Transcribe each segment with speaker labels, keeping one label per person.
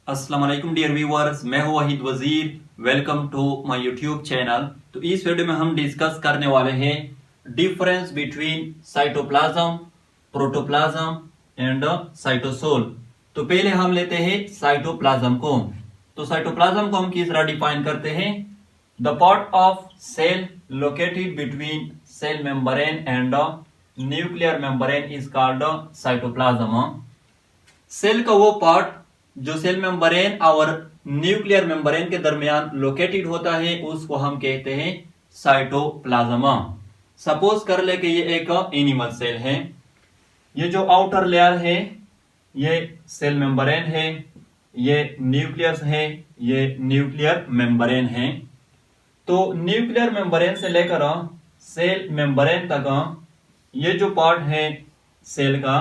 Speaker 1: अस्सलाम वालेकुम dear viewers, मैं हूं Wahid Wazir. Welcome to my YouTube channel. तो इस वीडियो में हम डिस्कस करने वाले हैं difference between cytoplasm, protoplasm and cytosol. तो पहले हम लेते हैं साइटोप्लाज्म को। तो साइटोप्लाज्म को हम किस तरह डिफाइन करते हैं? The part of cell located between cell membrane and nuclear membrane is called cytoplasm. Cell का वो पार्ट जो सेल मेम्ब्रेन और न्यूक्लियर मेम्ब्रेन के दरमियान लोकेटेड होता है उसको हम कहते हैं साइटोप्लाज्म। सपोज कर ले कि ये एक एनिमल सेल है। ये जो आउटर लेयर है ये सेल मेम्ब्रेन है, ये न्यूक्लियस है, ये न्यूक्लियर मेम्ब्रेन है। तो न्यूक्लियर मेम्ब्रेन से लेकर सेल मेम्ब्रेन तक ये जो पार्ट है सेल का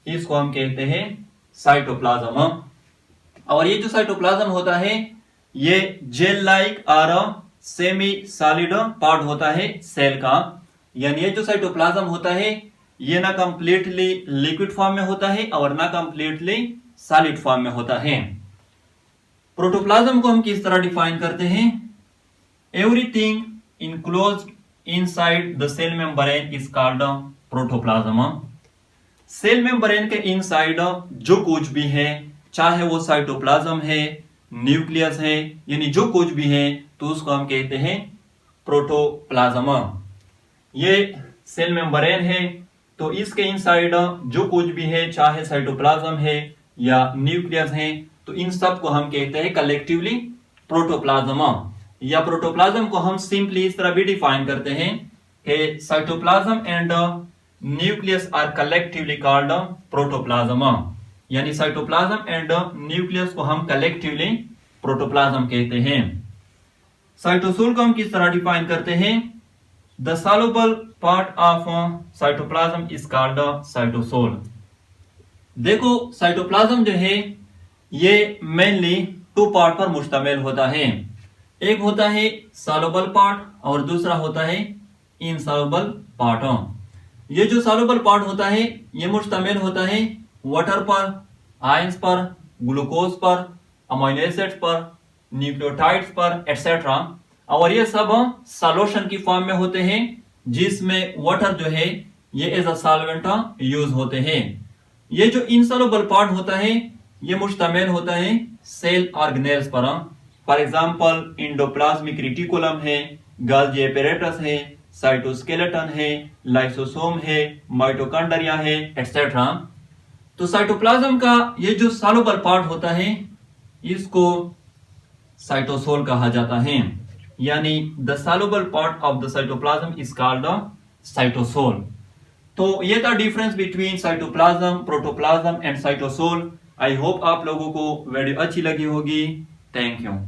Speaker 1: इसको हम कहते हैं साइटोप्लाज्म। और ये जो साइटोप्लाज्म होता है ये जेल लाइक और सेमी सॉलिड पार्ट होता है सेल का। यानी ये जो साइटोप्लाज्म होता है ये ना कंप्लीटली लिक्विड फॉर्म में होता है और ना कंप्लीटली सॉलिड फॉर्म में होता है। प्रोटोप्लाज्म को हम किस तरह डिफाइन करते हैं? Everything enclosed inside the cell membrane is called protoplasm. Cell membrane के इनसाइड जो कुछ भी है, चाहे वो साइटोप्लाज्म है, न्यूक्लियस है, यानी जो कुछ भी है तो उसको हम कहते हैं प्रोटोप्लाज्म। ये सेल मेम्ब्रेन है तो इसके इनसाइड जो कुछ भी है, चाहे साइटोप्लाज्म है या न्यूक्लियस है, तो इन सब को हम कहते हैं कलेक्टिवली प्रोटोप्लाज्म। या प्रोटोप्लाज्म को हम सिंपली इस तरह भी डिफाइन करते हैं कि cytoplasm and nucleus are collectively called protoplasm. यानी साइटोप्लाज्म एंड न्यूक्लियस को हम कलेक्टिवली प्रोटोप्लाज्म कहते हैं। साइटोसोल को हम किस तरह डिफाइन करते हैं? The soluble part of cytoplasm is called cytosol. देखो साइटोप्लाज्म जो है ये मेनली टू पार्ट पर मुश्तमिल होता है। एक होता है सॉल्युबल पार्ट और दूसरा होता है इनसॉल्युबल पार्ट। ये जो सॉल्युबल पार्ट होता है ये मुश्तमिल होता है वाटर पर, आयंस पर, ग्लूकोज पर, अमीनो एसिड्स पर, न्यूक्लियोटाइड्स पर एटसेट्रा। और ये सब सॉल्यूशन की फॉर्म में होते हैं जिसमें वाटर जो है ये एज अ सॉल्वेंट यूज होते हैं। ये जो इनसॉल्युबल पार्ट होता है ये मुश्तमिल होता है सेल ऑर्गेनेल्स पर। फॉर एग्जांपल एंडोप्लाज्मिक रेटिकुलम है, गोल्गी एपैरेटस है, साइटोस्केलेटन है, लाइसोसोम है, माइटोकॉन्ड्रिया है एटसेट्रा। तो साइटोप्लाज्म का ये जो सॉल्युबल पार्ट होता है इसको साइटोसोल कहा जाता है। यानी the soluble part of the cytoplasm is called cytosol. तो ये था difference between cytoplasm, protoplasm and cytosol. I hope आप लोगों को वीडियो अच्छी लगी होगी। Thank you.